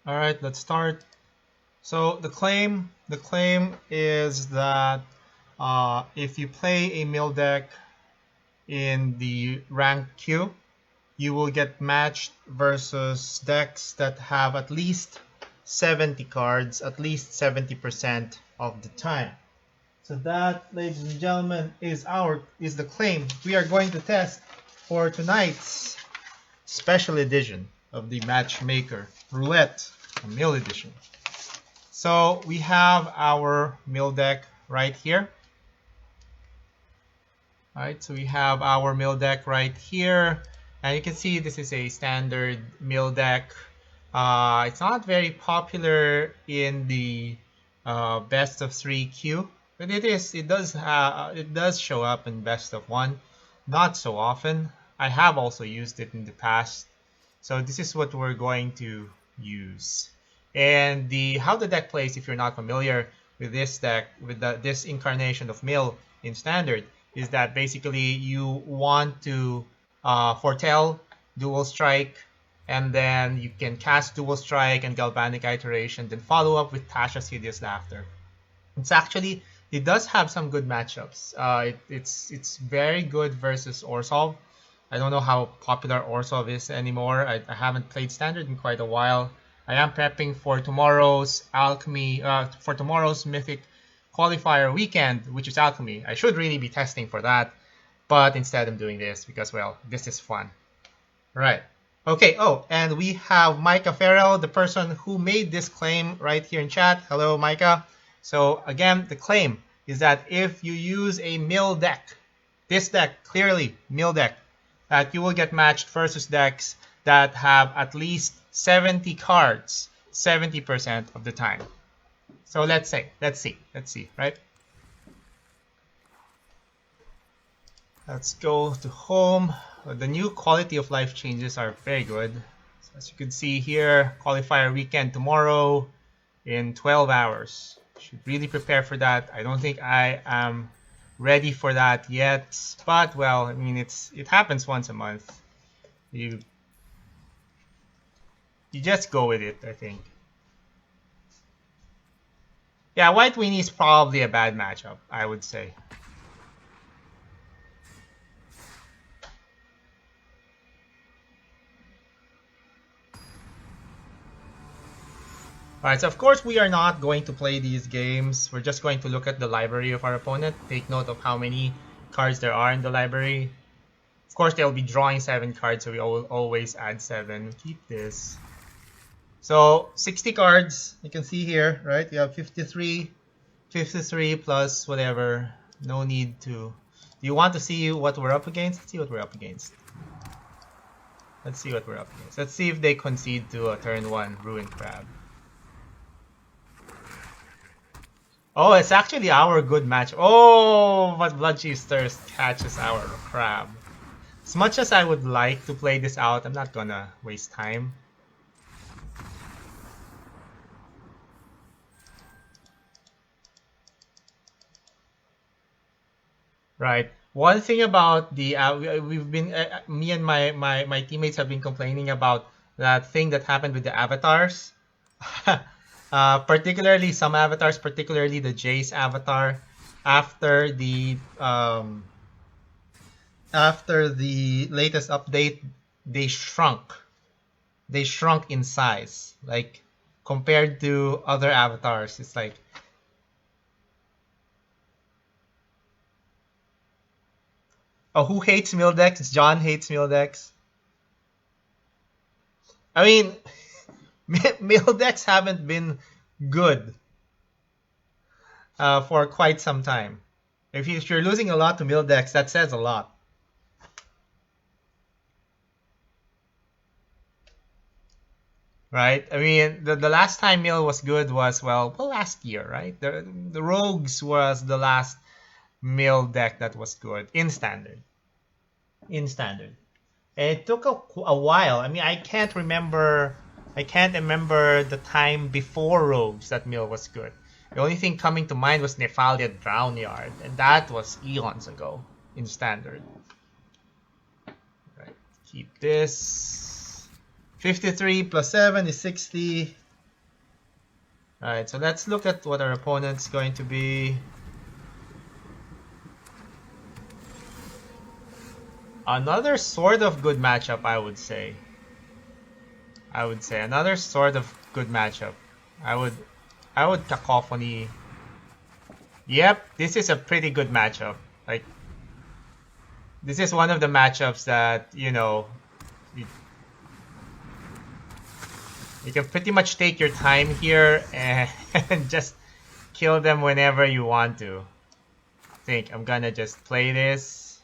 All right, let's start. So the claim is that if you play a mill deck in the rank queue, you will get matched versus decks that have at least 70 cards, at least 70% of the time. So that, ladies and gentlemen, is the claim we are going to test for tonight's special edition of the Matchmaker Roulette, a mill edition. So we have our mill deck right here. All right, so we have our mill deck right here, and you can see this is a standard mill deck. It's not very popular in the best of 3 queue, but it does show up in best of 1. Not so often. I have also used it in the past, so this is what we're going to use. And how the deck plays, if you're not familiar with this deck, with this incarnation of mill in standard, is that basically you want to foretell dual strike, and then you can cast dual strike and galvanic iteration, then follow up with Tasha's Hideous Laughter. It does have some good matchups. It's very good versus Orzhov. I don't know how popular Orzhov is anymore. I haven't played standard in quite a while. I am prepping for tomorrow's Alchemy, for tomorrow's Mythic qualifier weekend, which is Alchemy. I should really be testing for that, but instead I'm doing this because, well, this is fun. Right. Okay, oh, and we have Micah Farrell, the person who made this claim right here in chat. Hello, Micah. So again, the claim is that if you use a mill deck, this deck, clearly mill deck, that you will get matched versus decks that have at least 70 cards 70% of the time. So let's see, right? Let's go to home. The new quality of life changes are very good. So as you can see here, qualifier weekend tomorrow in 12 hours. Should really prepare for that. I don't think I am ready for that yet, but well, I mean, it happens once a month. You just go with it, I think. Yeah, White Weenie is probably a bad matchup, I would say. Alright, so of course we are not going to play these games. We're just going to look at the library of our opponent, take note of how many cards there are in the library. Of course, they'll be drawing 7 cards, so we always add 7. Keep this. So 60 cards, you can see here, right? You have 53 plus whatever. No need to. Do you want to see what we're up against? Let's see what we're up against. Let's see if they concede to a turn 1 Ruined Crab. Oh, it's actually our good match. Oh, but Bloodchief's Thirst catches our crab. As much as I would like to play this out, I'm not gonna waste time. Right. One thing about the me and my teammates have been complaining about that thing that happened with the avatars. Particularly some avatars, particularly the Jace avatar, after the latest update, they shrunk. They shrunk in size, like compared to other avatars. It's like, oh, who hates mill decks? John hates mill decks. I mean, mill decks haven't been good for quite some time. If you're losing a lot to mill decks, that says a lot. Right? I mean, the last time mill was good was, well, last year, right? The Rogues was the last mill deck that was good in standard. It took a while. I mean, I can't remember the time before Rogues that mill was good. The only thing coming to mind was Nephalia Drownyard, and that was eons ago in standard. Right, keep this. 53 plus 7 is 60. Alright, so let's look at what our opponent's going to be. Another sort of good matchup, I would say. Another sort of good matchup. I would Cacophony. Yep, this is a pretty good matchup. Like, this is one of the matchups that, you know, you can pretty much take your time here and, and just kill them whenever you want to. I think I'm gonna just play this.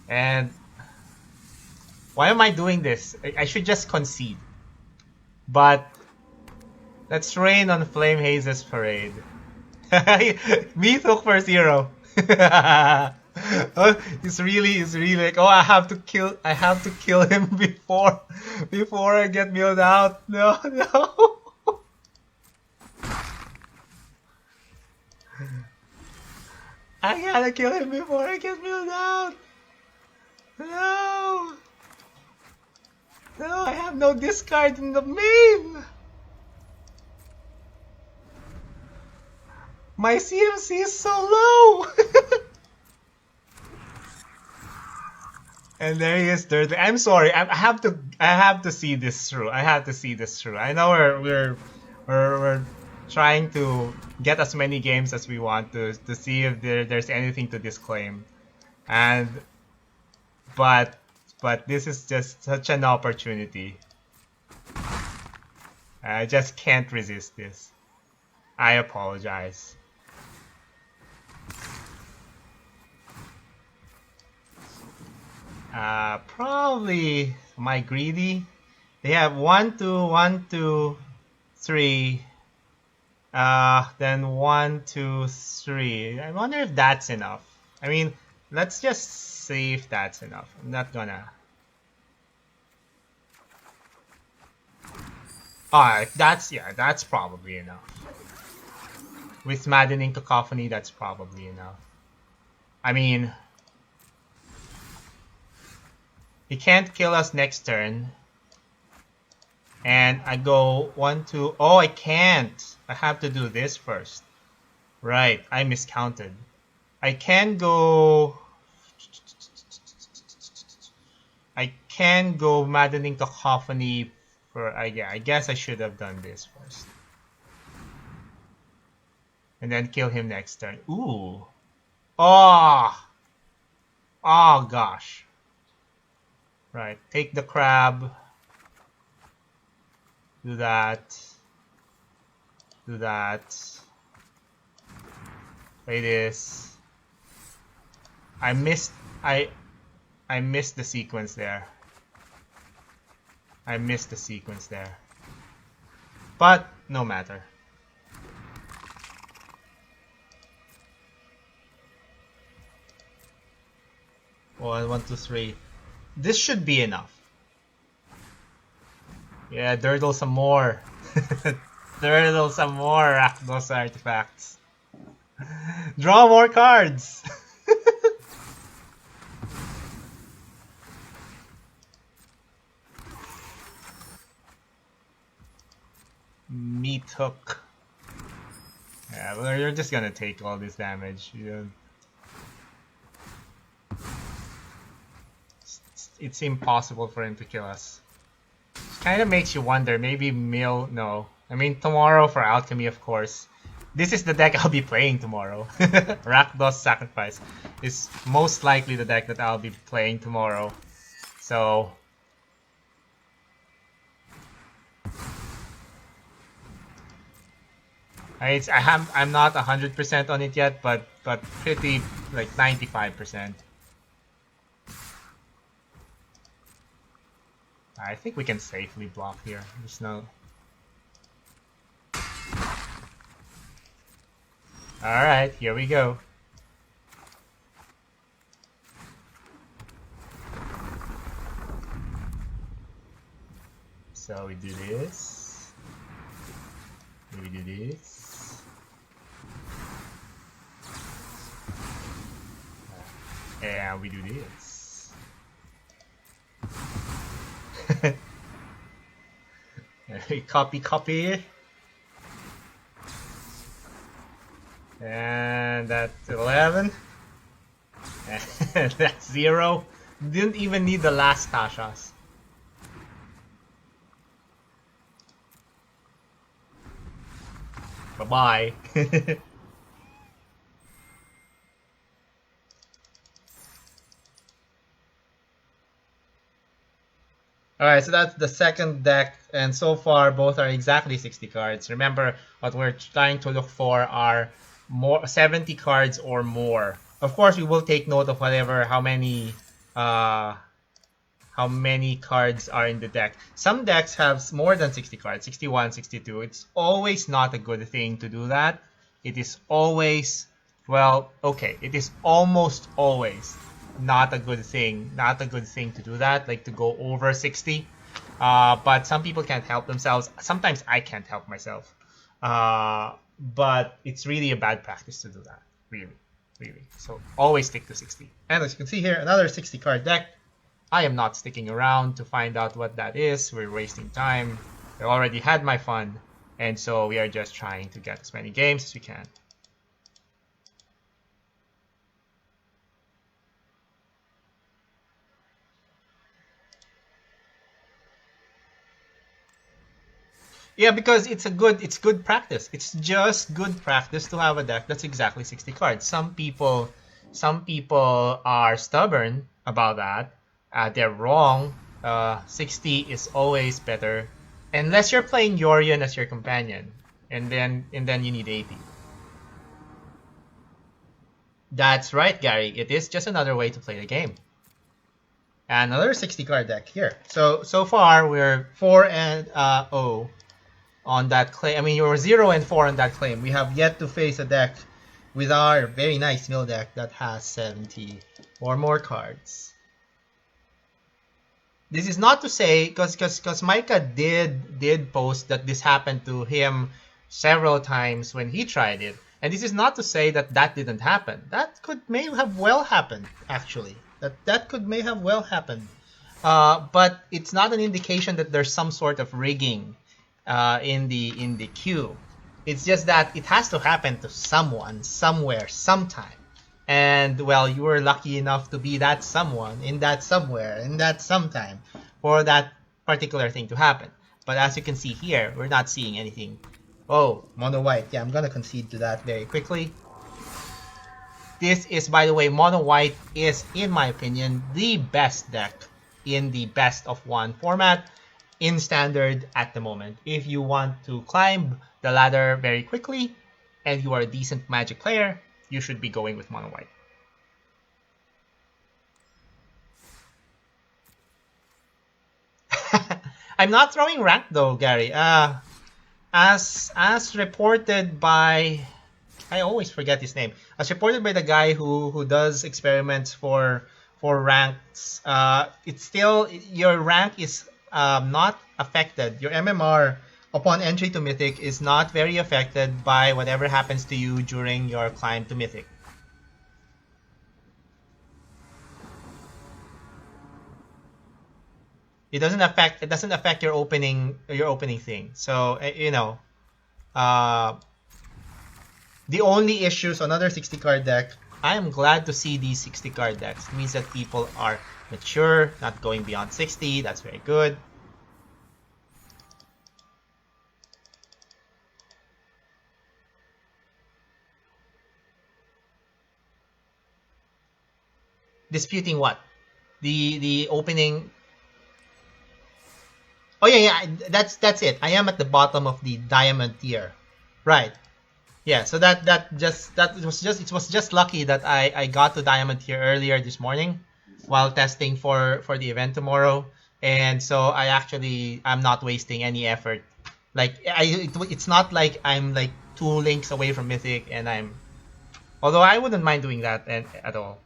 And why am I doing this? I should just concede. But let's rain on Flame Haze's parade. Me took for 0. Oh, he's really like, oh, I have to kill him before I get milled out. No. I gotta kill him before I get milled out. No, I have no discard in the main. My CMC is so low. And there he is, thirdly. I'm sorry. I have to see this through. I know we're trying to get as many games as we want to see if there's anything to disclaim, but this is just such an opportunity. I just can't resist this. I apologize. Probably my greedy. They have 1, 2, 1, 2, 3. Then 1, 2, 3. I wonder if that's enough. I mean, let's just see if that's enough. I'm not gonna. That's probably enough. With Maddening Cacophony, that's probably enough. I mean, he can't kill us next turn. And I go 1, 2. Oh, I can't. I have to do this first. Right, I miscounted. I can go Maddening Cacophony for. Yeah, I guess I should have done this first. And then kill him next turn. Ooh. Oh gosh. Right, take the crab. Do that. Play this. I missed the sequence there. But no matter. Well, 1, 2, 3. This should be enough. Yeah, dirtle some more. Dirtle some more Rakdos artifacts. Draw more cards! Meat hook. Yeah, well, you're just gonna take all this damage. It's impossible for him to kill us. Kind of makes you wonder, maybe mill. No, I mean tomorrow for alchemy, of course. This is the deck I'll be playing tomorrow. Rakdos Sacrifice is most likely the deck that I'll be playing tomorrow. So I'm not 100% on it yet, but pretty like 95%. I think we can safely block here. There's no. Alright, here we go. So we do this. We do this. And we do this. Copy. And that's 11. And that's 0. Didn't even need the last Tashas. Bye-bye. Alright, so that's the second deck, and so far both are exactly 60 cards. Remember, what we're trying to look for are 70 cards or more. Of course, we will take note of how many cards are in the deck. Some decks have more than 60 cards, 61, 62. It's always not a good thing to do that. It is always, well, okay, it is almost always not a good thing to do that, like to go over 60. But some people can't help themselves. Sometimes I can't help myself. But it's really a bad practice to do that. Really. So always stick to 60. And as you can see here, another 60 card deck. I am not sticking around to find out what that is. We're wasting time. I already had my fun. And so we are just trying to get as many games as we can. Yeah, because it's good practice. It's just good practice to have a deck that's exactly 60 cards. Some people are stubborn about that. They're wrong. 60 is always better, unless you're playing Yorion as your companion, and then you need 80. That's right, Gary. It is just another way to play the game. And another 60 card deck here. So far we're 4-0 on that claim. I mean, you're 0-4 on that claim. We have yet to face a deck with our very nice mill deck that has 70 or more cards. This is not to say, because Micah did post that this happened to him several times when he tried it, and this is not to say that didn't happen. That may have well happened, actually. That may have well happened. But it's not an indication that there's some sort of rigging in the queue. It's just that it has to happen to someone, somewhere, sometime. And, well, you were lucky enough to be that someone, in that somewhere, in that sometime, for that particular thing to happen. But as you can see here, we're not seeing anything. Oh, mono white. Yeah, I'm gonna concede to that very quickly. This is, by the way, mono white is, in my opinion, the best deck in the best of one format in standard at the moment. If you want to climb the ladder very quickly and you are a decent Magic player, you should be going with mono white. I'm not throwing rank though, Gary. As reported by, I always forget his name. As reported by the guy who does experiments for ranks, it's still, your rank is not affected. Your MMR upon entry to Mythic is not very affected by whatever happens to you during your climb to Mythic. It doesn't affect your opening thing. So you know, the only issues, another 60 card deck. I am glad to see these 60 card decks. It means that people are mature, not going beyond 60. That's very good. Disputing what? The opening. Oh yeah, that's it. I am at the bottom of the diamond tier. Right. Yeah, so it was just lucky that I got to diamond tier earlier this morning while testing for the event tomorrow. And so I'm not wasting any effort. Like it's not like I'm like 2 links away from Mythic, and although I wouldn't mind doing that at all.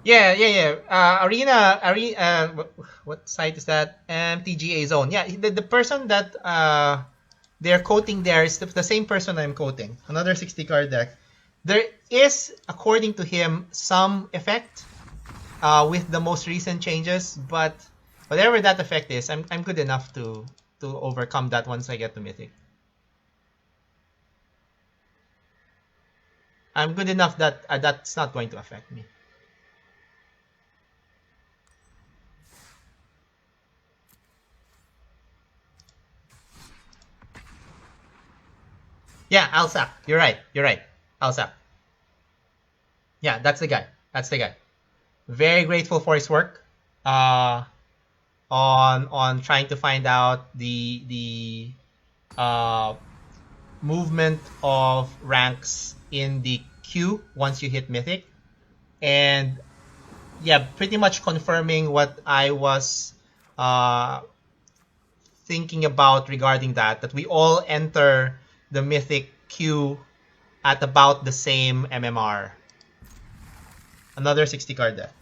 Yeah. Arena. What site is that? TGA Zone. Yeah, the person that they're quoting there is the same person I'm quoting. Another 60 card deck. There is, according to him, some effect with the most recent changes, but whatever that effect is, I'm good enough to overcome that once I get to Mythic. I'm good enough that that's not going to affect me. Yeah, I'll sap. You're right. You're right. I'll sap. Yeah, that's the guy. That's the guy. Very grateful for his work. Uh, on trying to find out the movement of ranks in the queue once you hit Mythic, and yeah, pretty much confirming what I was uh, thinking about regarding that we all enter the Mythic queue at about the same MMR. Another 60 card deck.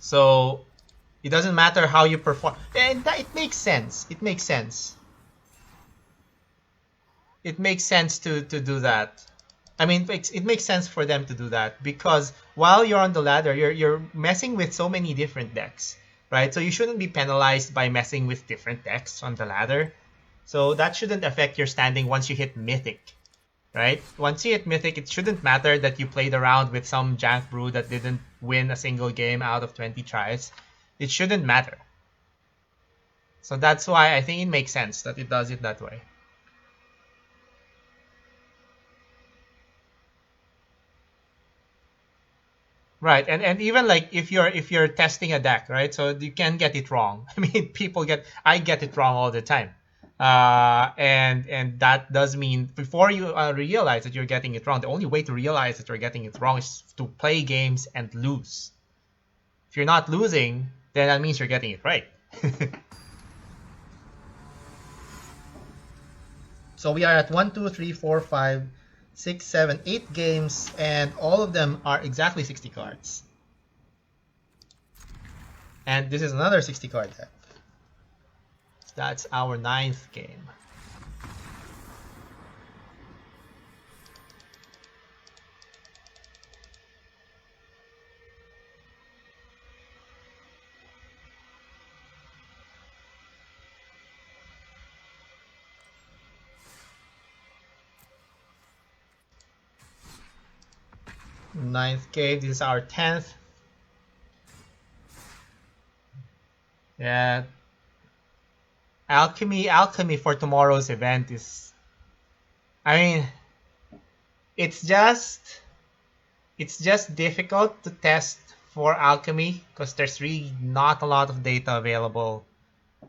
So it doesn't matter how you perform. And that, it makes sense. It makes sense. It makes sense to do that. I mean, it makes sense for them to do that because while you're on the ladder, you're messing with so many different decks, right? So you shouldn't be penalized by messing with different decks on the ladder. So that shouldn't affect your standing once you hit Mythic, right? Once you hit Mythic, it shouldn't matter that you played around with some Jank Brew that didn't win a single game out of 20 tries. It shouldn't matter. So that's why I think it makes sense that it does it that way. Right, and even like if you're testing a deck, right? So you can get it wrong. I mean, I get it wrong all the time, and that does mean before you realize that you're getting it wrong, the only way to realize that you're getting it wrong is to play games and lose. If you're not losing, then that means you're getting it right. So we are at 1, 2, 3, 4, 5, 6, 7, 8 games, and all of them are exactly 60 cards. And this is another 60 card deck. That's our 9th game. Ninth game, this is our 10th. Yeah. Alchemy for tomorrow's event is, I mean, it's just difficult to test for alchemy because there's really not a lot of data available.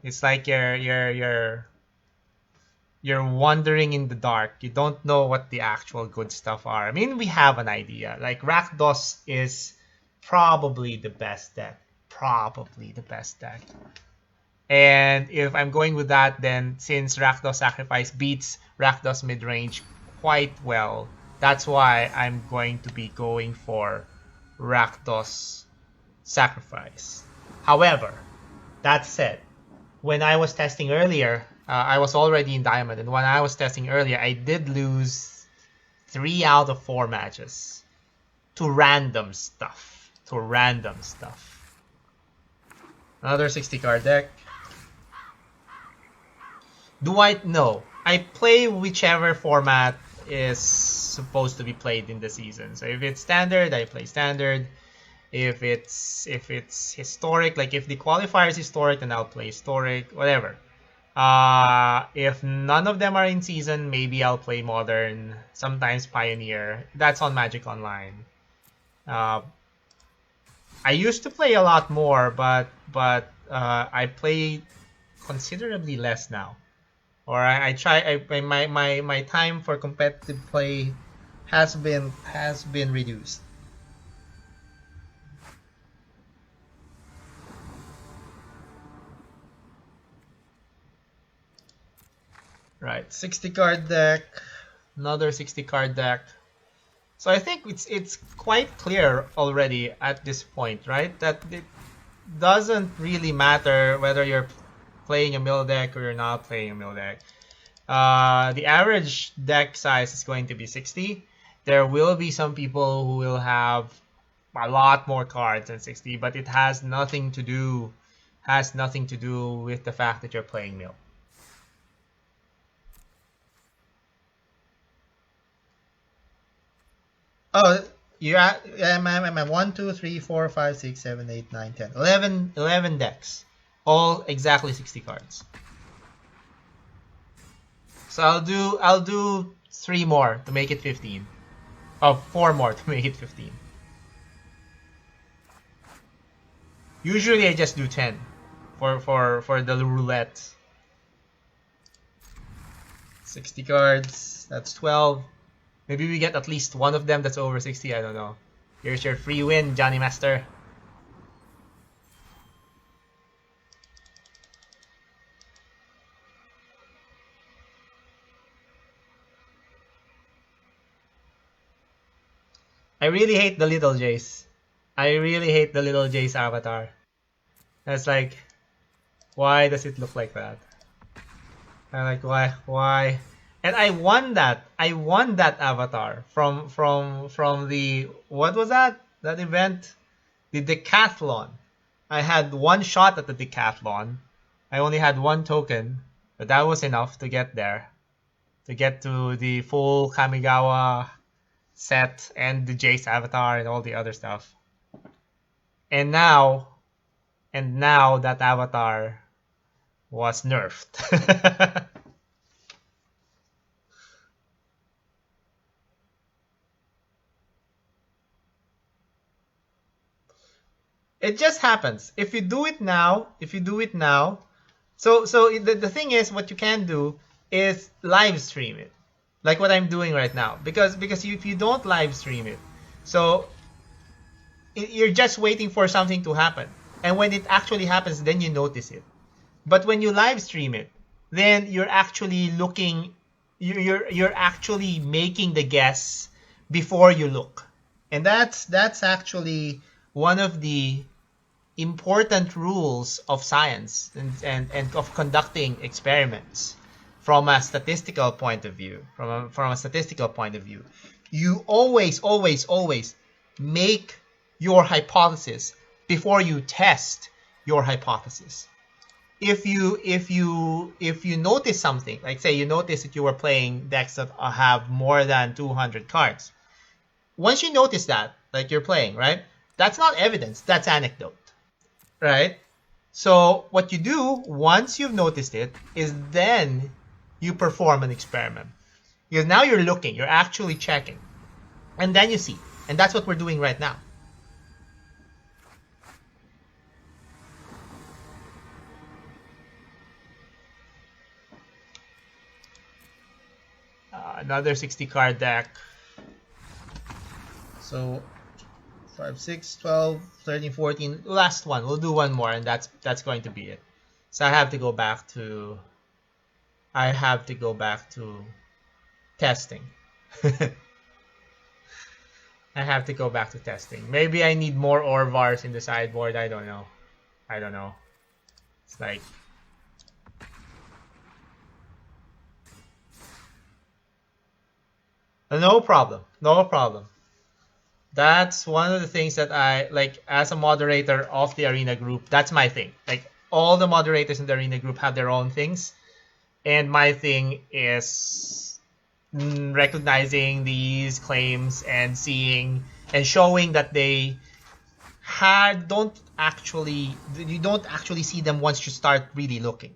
It's like you're wandering in the dark. You don't know what the actual good stuff are. I mean, we have an idea. Like Rakdos is probably the best deck. Probably the best deck. And if I'm going with that, then since Rakdos Sacrifice beats Rakdos Midrange quite well, that's why I'm going to be going for Rakdos Sacrifice. However, that said, when I was testing earlier, I was already in Diamond, and when I was testing earlier, I did lose 3 out of 4 matches to random stuff. Another 60 card deck. Do I know? I play whichever format is supposed to be played in the season. So if it's standard, I play standard. If it's historic, like if the qualifier is historic, then I'll play historic, whatever. If none of them are in season, maybe I'll play modern, sometimes pioneer. That's on Magic Online. I used to play a lot more, but I play considerably less now. Or I try. My time for competitive play has been reduced. Right, 60 card deck, another 60 card deck. So I think it's quite clear already at this point, right? That it doesn't really matter whether you're playing a mill deck or you're not playing a mill deck. The average deck size is going to be 60. There will be some people who will have a lot more cards than 60, but it has nothing to do with the fact that you're playing mill. Oh, you're at, I'm at 1, 2, 3, 4, 5, 6, 7, 8, 9, 10, 11 decks. All exactly 60 cards. So I'll do 3 more to make it 15. Oh, 4 more to make it 15. Usually I just do 10 for the roulette. 60 cards, that's 12. Maybe we get at least one of them that's over 60, I don't know. Here's your free win, Johnny Master. I really hate the little Jace. I really hate the little Jace avatar. That's like, why does it look like that? I'm like, why? And I won that avatar from the, what was that? That event? The decathlon. I had one shot at the decathlon. I only had one token, but that was enough to get there. To get to the full Kamigawa set and the Jace avatar and all the other stuff. And now that avatar was nerfed. It just happens. If you do it now, so the thing is, what you can do is live stream it, like what I'm doing right now, because if you don't live stream it, so you're just waiting for something to happen, and when it actually happens, then you notice it. But when you live stream it, then you're actually looking, you're actually making the guess before you look, and that's actually one of the important rules of science and of conducting experiments from a statistical point of view. From a statistical point of view, you always make your hypothesis before you test your hypothesis. If you notice something, like say you notice that you were playing decks that have more than 200 cards, once you notice that, like you're playing, right? That's not evidence, that's anecdote, right? So what you do once you've noticed it is then you perform an experiment. Because now you're looking, you're actually checking. And then you see. And that's what we're doing right now. Another 60 card deck. So 5, 6, 12, 13, 14. Last one. We'll do one more and that's going to be it. So I have to go back to testing. I have to go back to testing. Maybe I need more Orvars in the sideboard. I don't know. It's like, no problem. That's one of the things that I like as a moderator of the arena group. That's my thing. Like all the moderators in the arena group have their own things, and my thing is recognizing these claims and seeing and showing that they don't actually see them once you start really looking.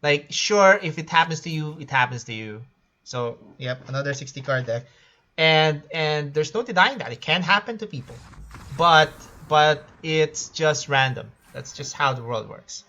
Like, sure, if it happens to you, it happens to you. So yep, another 60 card deck. And there's no denying that it can happen to people, but it's just random. That's just how the world works.